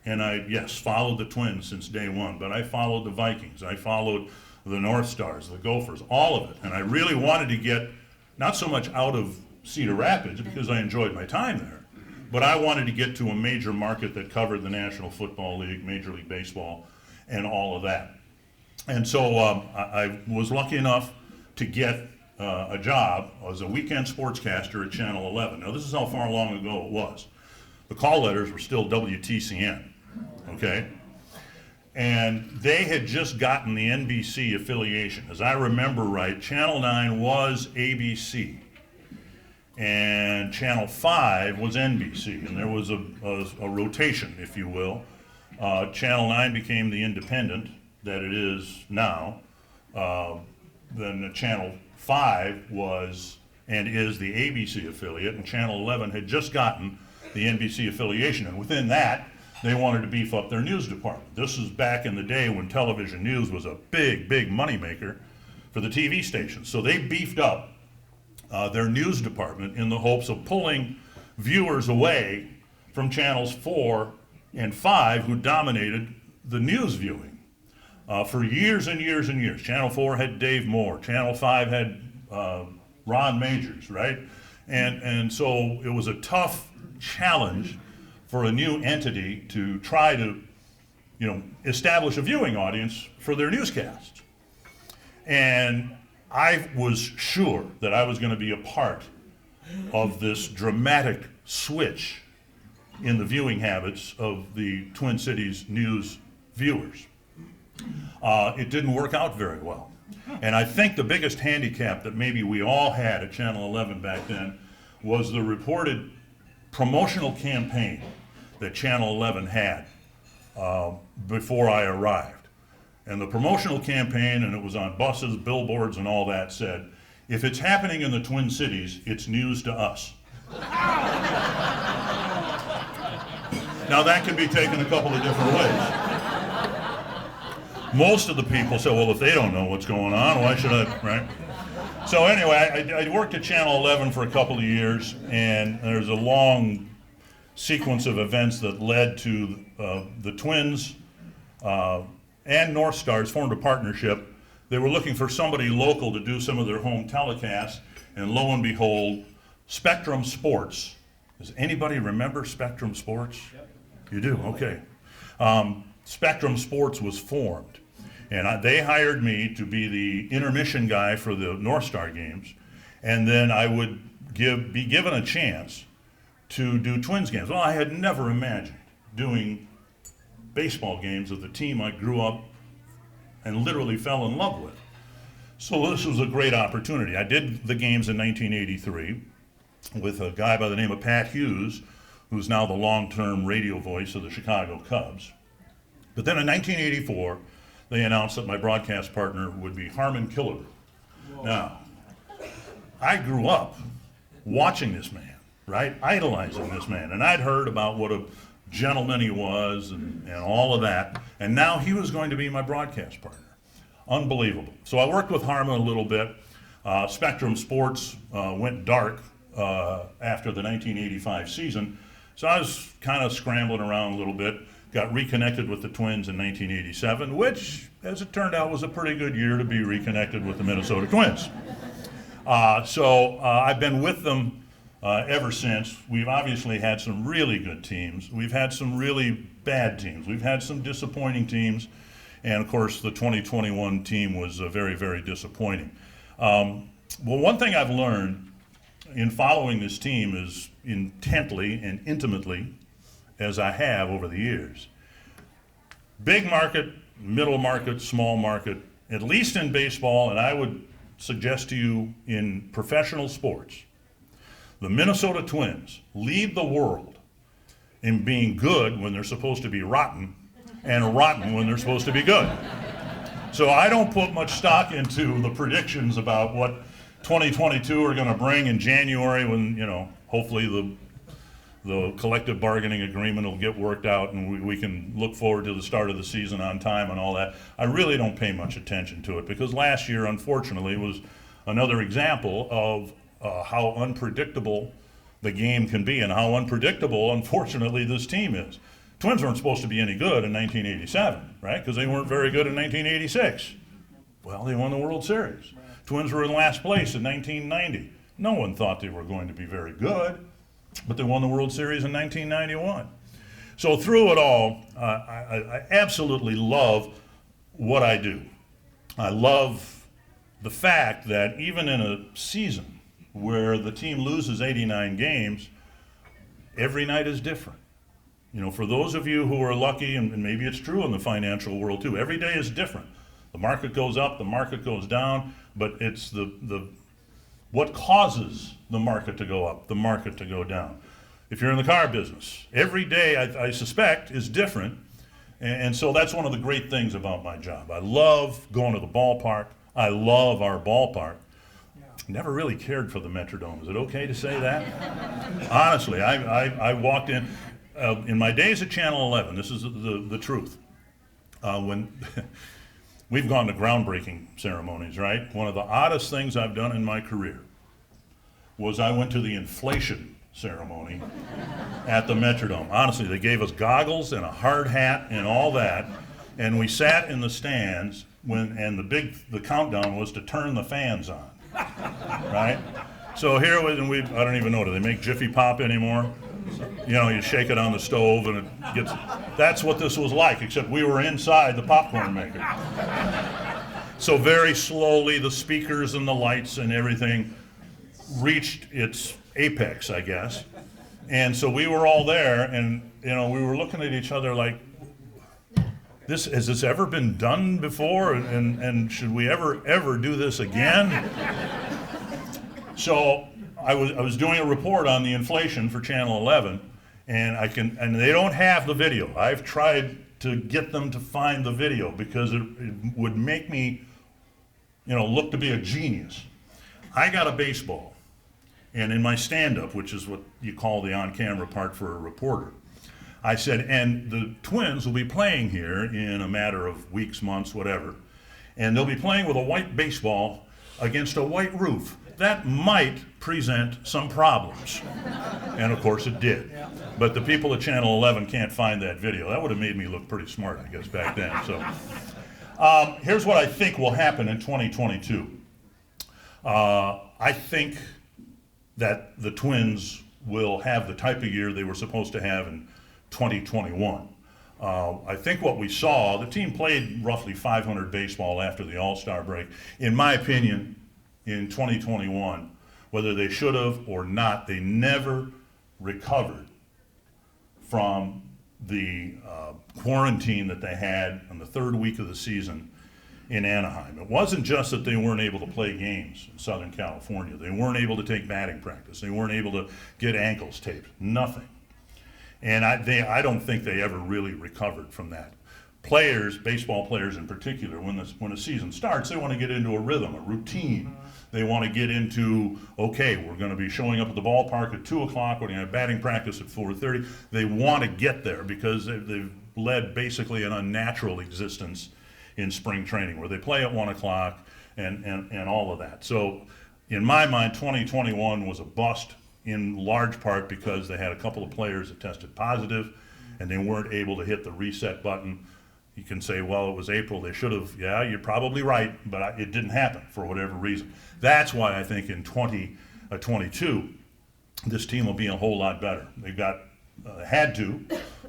and I followed the Twins since day 1, but I followed the Vikings, I followed the North Stars, the Gophers, all of it, and I really wanted to get not so much out of Cedar Rapids because I enjoyed my time there, but I wanted to get to a major market that covered the National Football League, Major League Baseball, and all of that. And so I was lucky enough to get a job as a weekend sportscaster at Channel 11. Now, this is how far long ago it was. The call letters were still WTCN, okay? And they had just gotten the NBC affiliation. As I remember right, Channel 9 was ABC, and Channel 5 was NBC, and there was a rotation, if you will. Channel 9 became the independent that it is now. Then Channel 5 was and is the ABC affiliate, and Channel 11 had just gotten the NBC affiliation. And within that, they wanted to beef up their news department. This is back in the day when television news was a big, big moneymaker for the TV stations. So they beefed up their news department in the hopes of pulling viewers away from channels 4 and 5 who dominated the news viewing for years and years and years. Channel 4 had Dave Moore. Channel 5 had Ron Majors, right? And so it was a tough challenge for a new entity to try to, establish a viewing audience for their newscasts. And I was sure that I was going to be a part of this dramatic switch in the viewing habits of the Twin Cities news viewers. It didn't work out very well. And I think the biggest handicap that maybe we all had at Channel 11 back then was the reported promotional campaign that Channel 11 had before I arrived. And the promotional campaign, and it was on buses, billboards, and all that, said, if it's happening in the Twin Cities, it's news to us. Now that can be taken a couple of different ways. Most of the people say, well, if they don't know what's going on, why should I, right? So anyway, I worked at Channel 11 for a couple of years, and there's a long sequence of events that led to the Twins and North Stars formed a partnership. They were looking for somebody local to do some of their home telecasts, and lo and behold, Spectrum Sports. Does anybody remember Spectrum Sports? Yep. You do? Okay. Spectrum Sports was formed, and they hired me to be the intermission guy for the North Star games, and then I would be given a chance to do Twins games. Well, I had never imagined doing baseball games of the team I grew up and literally fell in love with. So this was a great opportunity. I did the games in 1983 with a guy by the name of Pat Hughes, who's now the long-term radio voice of the Chicago Cubs. But then in 1984, they announced that my broadcast partner would be Harmon Killebrew. Now, I grew up watching this man, right? Idolizing this man. And I'd heard about what a gentleman he was and all of that. And now he was going to be my broadcast partner. Unbelievable. So I worked with Harmon a little bit. Spectrum Sports went dark after the 1985 season. So I was kind of scrambling around a little bit. Got reconnected with the Twins in 1987, which, as it turned out, was a pretty good year to be reconnected with the Minnesota Twins. So I've been with them ever since. We've obviously had some really good teams. We've had some really bad teams. We've had some disappointing teams. And, of course, the 2021 team was very, very disappointing. Well, one thing I've learned in following this team as intently and intimately as I have over the years, big market, middle market, small market, at least in baseball, and I would suggest to you in professional sports, the Minnesota Twins lead the world in being good when they're supposed to be rotten, and rotten when they're supposed to be good. So I don't put much stock into the predictions about what 2022 are going to bring in January when, hopefully the collective bargaining agreement will get worked out and we can look forward to the start of the season on time and all that. I really don't pay much attention to it because last year, unfortunately, was another example of how unpredictable the game can be and how unpredictable, unfortunately, this team is. Twins weren't supposed to be any good in 1987, right? Because they weren't very good in 1986. Well, they won the World Series. Twins were in last place in 1990. No one thought they were going to be very good, but they won the World Series in 1991. So through it all, I absolutely love what I do. I love the fact that even in a season where the team loses 89 games, every night is different. For those of you who are lucky, and maybe it's true in the financial world too, every day is different. The market goes up, the market goes down, but it's what causes the market to go up, the market to go down. If you're in the car business, every day I suspect is different, and so that's one of the great things about my job. I love going to the ballpark. I love our ballpark. Never really cared for the Metrodome. Is it okay to say that? Honestly, I walked in. in my days at Channel 11, this is the truth. When we've gone to groundbreaking ceremonies, right? One of the oddest things I've done in my career was I went to the inflation ceremony at the Metrodome. Honestly, they gave us goggles and a hard hat and all that, and we sat in the stands and the countdown was to turn the fans on, right? So here was, and I don't even know, do they make Jiffy Pop anymore? You know, you shake it on the stove and it gets, that's what this was like, except we were inside the popcorn maker. So very slowly the speakers and the lights and everything reached its apex, I guess. And so we were all there and, you know, we were looking at each other like, has this ever been done before? And should we ever do this again? So I was doing a report on the inflation for Channel 11, and they don't have the video. I've tried to get them to find the video because it would make me, you know, look to be a genius. I got a baseball, and in my stand-up, which is what you call the on-camera part for a reporter, I said, and the Twins will be playing here in a matter of weeks, months, whatever, and they'll be playing with a white baseball against a white roof. That might present some problems. And of course it did. But the people at Channel 11 can't find that video. That would have made me look pretty smart, I guess, back then. So here's what I think will happen in 2022. I think that the Twins will have the type of year they were supposed to have in 2021. I think what we saw, the team played roughly 500 baseball after the All-Star break. In my opinion, in 2021, whether they should have or not, they never recovered from the quarantine that they had in the third week of the season in Anaheim. It wasn't just that they weren't able to play games in Southern California. They weren't able to take batting practice. They weren't able to get ankles taped. Nothing. And I don't think they ever really recovered from that. Players, baseball players in particular, when the season starts, they want to get into a rhythm, a routine. They want to get into, okay, we're going to be showing up at the ballpark at 2 o'clock, we're going to have batting practice at 4:30. They want to get there because they've led basically an unnatural existence in spring training where they play at 1 o'clock and all of that. So in my mind, 2021 was a bust in large part because they had a couple of players that tested positive and they weren't able to hit the reset button. You can say, well, it was April, they should have. Yeah, you're probably right, but it didn't happen for whatever reason. That's why I think in 2022, this team will be a whole lot better. They've had to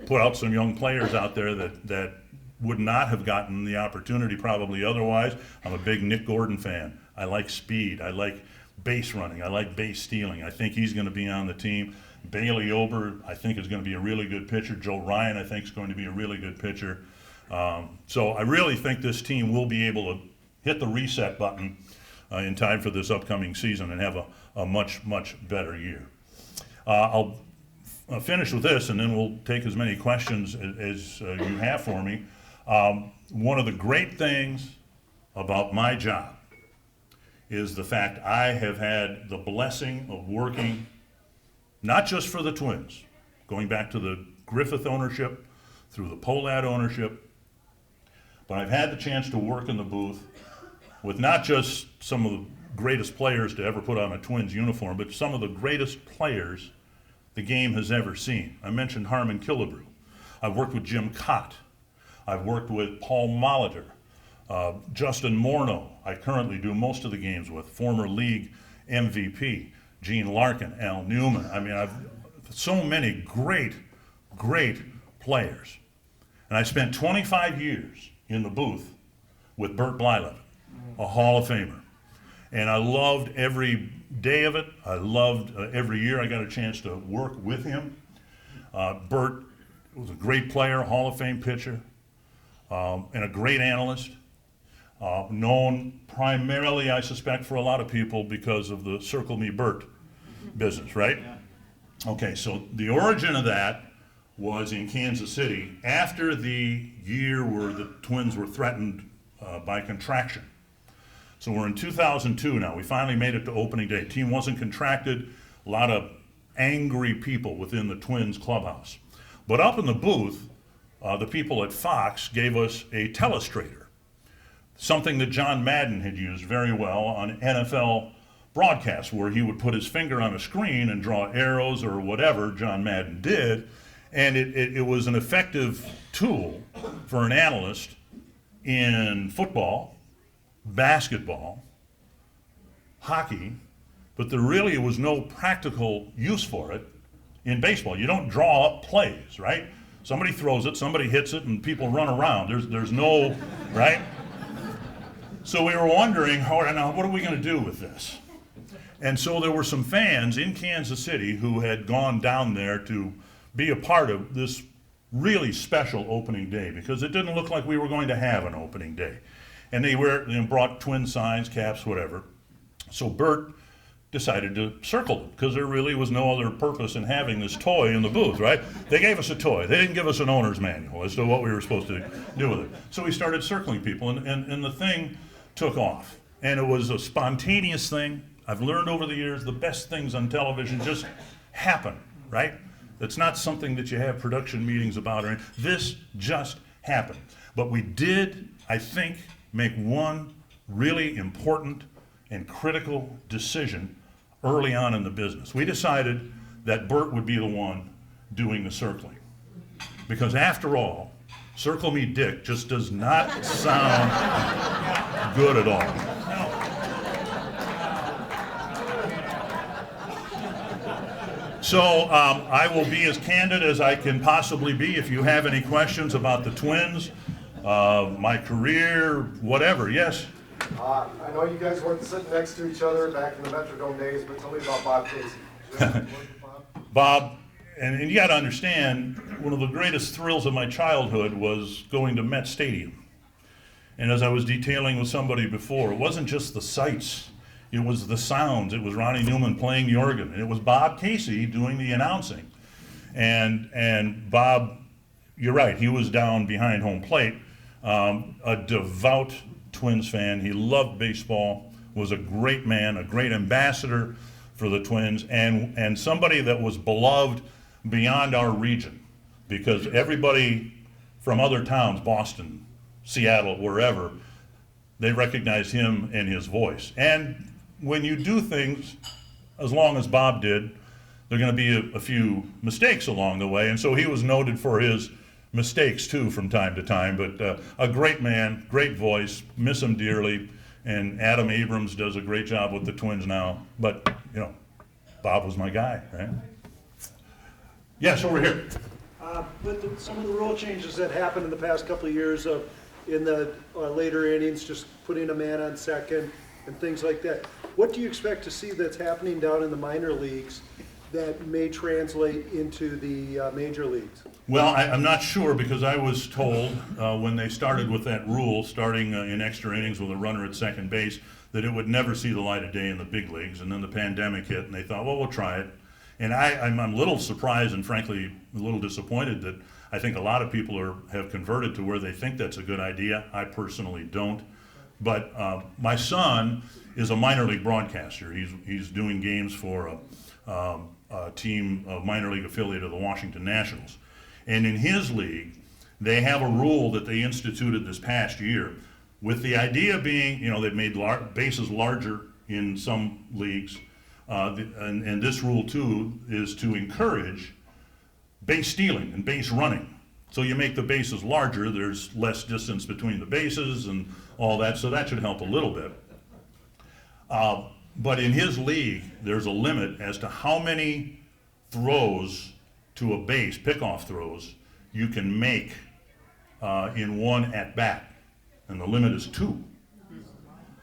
put out some young players out there that would not have gotten the opportunity probably otherwise. I'm a big Nick Gordon fan. I like speed. I like base running. I like base stealing. I think he's going to be on the team. Bailey Ober, I think, is going to be a really good pitcher. Joe Ryan, I think, is going to be a really good pitcher. So I really think this team will be able to hit the reset button in time for this upcoming season and have a much, much better year. I'll finish with this, and then we'll take as many questions as you have for me. One of the great things about my job is the fact I have had the blessing of working not just for the Twins, going back to the Griffith ownership, through the Pohlad ownership, but I've had the chance to work in the booth with not just some of the greatest players to ever put on a Twins uniform, but some of the greatest players the game has ever seen. I mentioned Harmon Killebrew. I've worked with Jim Cott. I've worked with Paul Molitor, Justin Morneau, I currently do most of the games with, former league MVP, Gene Larkin, Al Newman. I mean, I've so many great, great players. And I spent 25 years in the booth with Bert Blyleven, a Hall of Famer. And I loved every day of it. I loved every year I got a chance to work with him. Bert was a great player, Hall of Fame pitcher, and a great analyst. Known primarily, I suspect, for a lot of people because of the Circle Me Bert business, right? Okay, so the origin of that was in Kansas City after the year where the Twins were threatened by contraction. So we're in 2002 now. We finally made it to opening day. Team wasn't contracted. A lot of angry people within the Twins clubhouse. But up in the booth, the people at Fox gave us a telestrator, something that John Madden had used very well on NFL broadcasts, where he would put his finger on a screen and draw arrows or whatever John Madden did. And it was an effective tool for an analyst in football, basketball, hockey, but there really was no practical use for it in baseball. You don't draw up plays, right? Somebody throws it, somebody hits it, and people run around. There's no, right? So we were wondering, now what are we going to do with this? And so there were some fans in Kansas City who had gone down there to be a part of this really special opening day, because it didn't look like we were going to have an opening day. And they brought twin signs, caps, whatever. So Bert decided to circle it, because there really was no other purpose in having this toy in the booth, right? They gave us a toy. They didn't give us an owner's manual as to what we were supposed to do with it. So we started circling people, and the thing took off. And it was a spontaneous thing. I've learned over the years the best things on television just happen, right? It's not something that you have production meetings about, or anything. This just happened. But we did, I think, make one really important and critical decision early on in the business. We decided that Bert would be the one doing the circling. Because after all, Circle Me Dick just does not sound good at all. So I will be as candid as I can possibly be. If you have any questions about the Twins, my career, whatever, yes? I know you guys weren't sitting next to each other back in the Metrodome days, but tell me about Bob Casey. Bob, and you got to understand, one of the greatest thrills of my childhood was going to Met Stadium. And as I was detailing with somebody before, it wasn't just the sights, it was the sounds. It was Ronnie Newman playing the organ, and it was Bob Casey doing the announcing. And Bob, you're right, he was down behind home plate, a devout Twins fan. He loved baseball, was a great man, a great ambassador for the Twins, and somebody that was beloved beyond our region, because everybody from other towns, Boston, Seattle, wherever, they recognized him and his voice. And when you do things as long as Bob did, there are going to be a few mistakes along the way, and so he was noted for his mistakes too from time to time, but a great man, great voice, miss him dearly, and Adam Abrams does a great job with the Twins now, but you know, Bob was my guy, right? Yes, over here. With some of the rule changes that happened in the past couple of years in the later innings, just putting a man on second and things like that, what do you expect to see that's happening down in the minor leagues that may translate into the major leagues? Well, I'm not sure, because I was told when they started with that rule, starting in extra innings with a runner at second base, that it would never see the light of day in the big leagues. And then the pandemic hit, and they thought, well, we'll try it. And I'm a little surprised and frankly a little disappointed that I think a lot of people have converted to where they think that's a good idea. I personally don't. But my son is a minor league broadcaster. He's doing games for a team, a minor league affiliate of the Washington Nationals. And in his league, they have a rule that they instituted this past year, with the idea being, you know, they've made bases larger in some leagues, and this rule too is to encourage base stealing and base running. So you make the bases larger, there's less distance between the bases and all that, so that should help a little bit. But in his league, there's a limit as to how many throws to a base, pickoff throws, you can make in one at bat, and the limit is 2.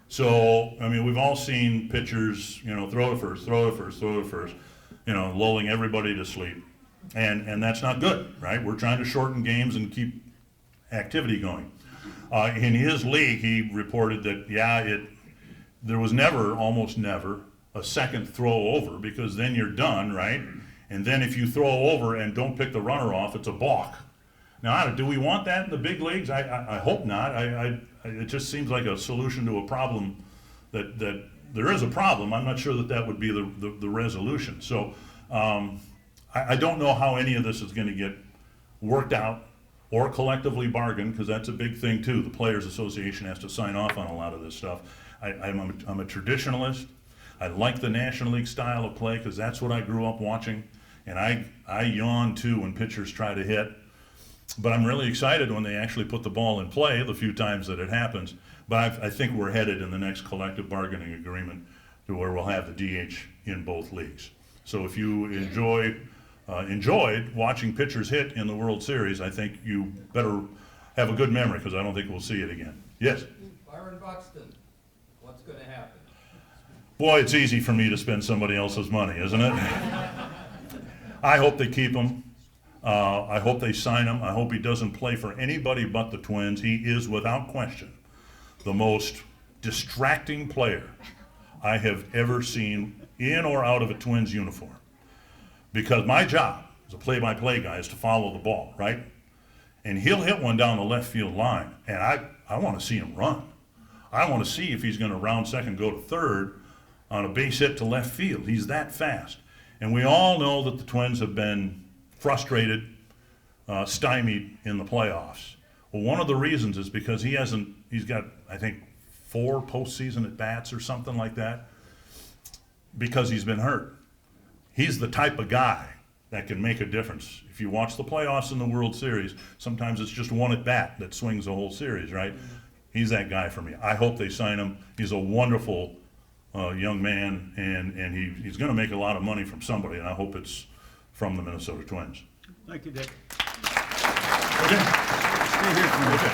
So, I mean, we've all seen pitchers, you know, throw to first, throw to first, throw to first, you know, lulling everybody to sleep, and that's not good, right? We're trying to shorten games and keep activity going. In his league, he reported that, there was almost never, a second throw over, because then you're done, right? And then if you throw over and don't pick the runner off, it's a balk. Now, do we want that in the big leagues? I hope not. It just seems like a solution to a problem that there is a problem. I'm not sure that would be the resolution. So I don't know how any of this is going to get worked out or collectively bargained, because that's a big thing too. The Players Association has to sign off on a lot of this stuff. I'm a traditionalist. I like the National League style of play because that's what I grew up watching. And I yawn too when pitchers try to hit. But I'm really excited when they actually put the ball in play the few times that it happens. But I think we're headed in the next collective bargaining agreement to where we'll have the DH in both leagues. So if you enjoyed watching pitchers hit in the World Series, I think you better have a good memory because I don't think we'll see it again. Yes? Byron Buxton, what's going to happen? Boy, it's easy for me to spend somebody else's money, isn't it? I hope they keep him. I hope they sign him. I hope he doesn't play for anybody but the Twins. He is, without question, the most distracting player I have ever seen in or out of a Twins uniform. Because my job as a play-by-play guy is to follow the ball, right? And he'll hit one down the left field line, and I want to see him run. I want to see if he's going to round second, go to third on a base hit to left field. He's that fast. And we all know that the Twins have been frustrated, stymied in the playoffs. Well, one of the reasons is because he's got, I think, 4 postseason at-bats or something like that, because he's been hurt. He's the type of guy that can make a difference. If you watch the playoffs in the World Series, sometimes it's just one at-bat that swings the whole series, right? He's that guy for me. I hope they sign him. He's a wonderful young man, and he's going to make a lot of money from somebody, and I hope it's from the Minnesota Twins. Thank you, Dick. Okay. Stay here for a minute.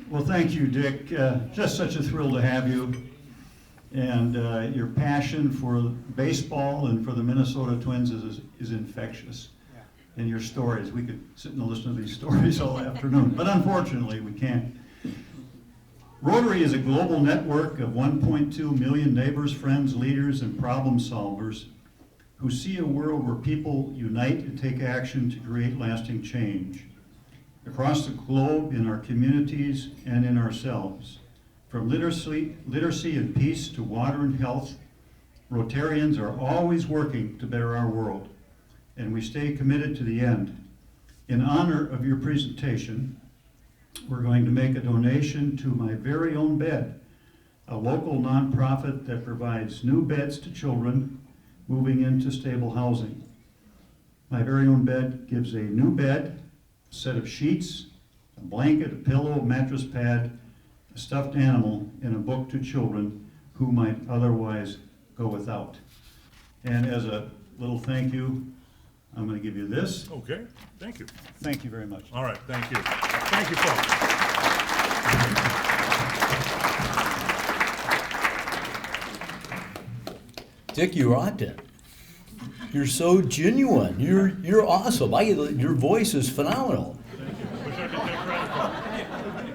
Well, thank you, Dick. Just such a thrill to have you. And your passion for baseball and for the Minnesota Twins is infectious. And your stories, we could sit and listen to these stories all afternoon, but unfortunately we can't. Rotary is a global network of 1.2 million neighbors, friends, leaders, and problem solvers who see a world where people unite and take action to create lasting change. Across the globe, in our communities, and in ourselves. From literacy and peace to water and health, Rotarians are always working to better our world, and we stay committed to the end. In honor of your presentation, we're going to make a donation to My Very Own Bed, a local nonprofit that provides new beds to children moving into stable housing. My Very Own Bed gives a new bed, a set of sheets, a blanket, a pillow, a mattress pad, a stuffed animal, and a book to children who might otherwise go without. And as a little thank you, I'm going to give you this. Okay, thank you. Thank you very much. All right, thank you. Thank you, folks. Dick, you rocked it. You're so genuine. You're awesome. Your voice is phenomenal.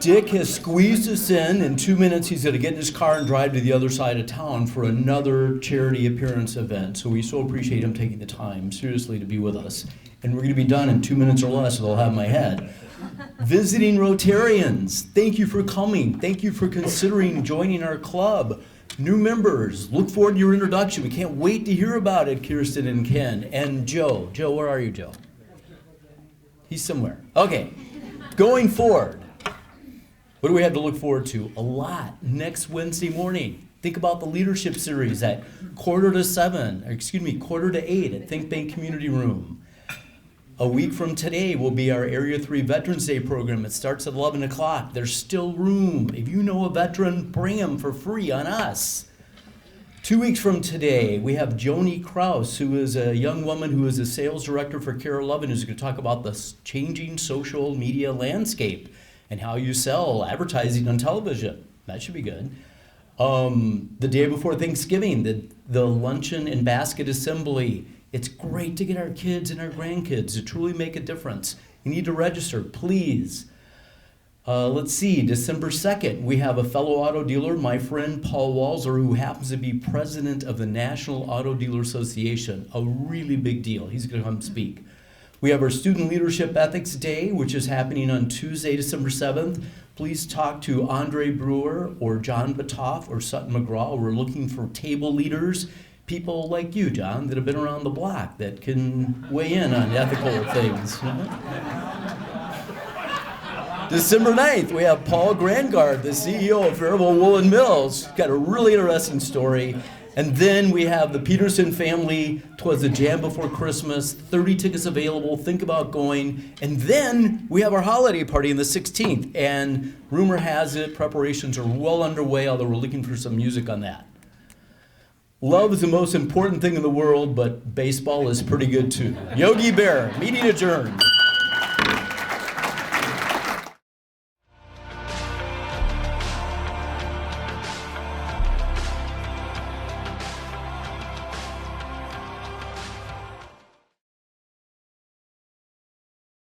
Dick has squeezed us in 2 minutes. He's going to get in his car and drive to the other side of town for another charity appearance event. So we so appreciate him taking the time, seriously, to be with us. And we're going to be done in 2 minutes or less, so they'll have my head. Visiting Rotarians, thank you for coming. Thank you for considering joining our club. New members, look forward to your introduction. We can't wait to hear about it, Kirsten and Ken. And Joe. Joe, where are you, Joe? He's somewhere. Okay, going forward. What do we have to look forward to? A lot. Next Wednesday morning, think about the leadership series at 8:45 at Think Bank Community Room. A week from today will be our Area 3 Veterans Day program. It starts at 11 o'clock. There's still room. If you know a veteran, bring him for free on us. 2 weeks from today, we have Joni Kraus, who is a young woman who is a sales director for Care 11, who's going to talk about the changing social media landscape and how you sell advertising on television. That should be good. The day before Thanksgiving, the luncheon and basket assembly. It's great to get our kids and our grandkids to truly make a difference. You need to register, please. Let's see, December 2nd, we have a fellow auto dealer, my friend Paul Walzer, who happens to be president of the National Auto Dealer Association. A really big deal. He's going to come speak. We have our Student Leadership Ethics Day, which is happening on Tuesday, December 7th. Please talk to Andre Brewer or John Batoff or Sutton McGraw. We're looking for table leaders. people like you, John, that have been around the block that can weigh in on ethical things. December 9th, we have Paul Grandgard, the CEO of Variable Woolen Mills. Got a really interesting story. And then we have the Peterson family, Twas the Jam Before Christmas, 30 tickets available, think about going. And then we have our holiday party on the 16th. And rumor has it, preparations are well underway, although we're looking for some music on that. Love is the most important thing in the world, but baseball is pretty good too. Yogi Bear, meeting adjourned.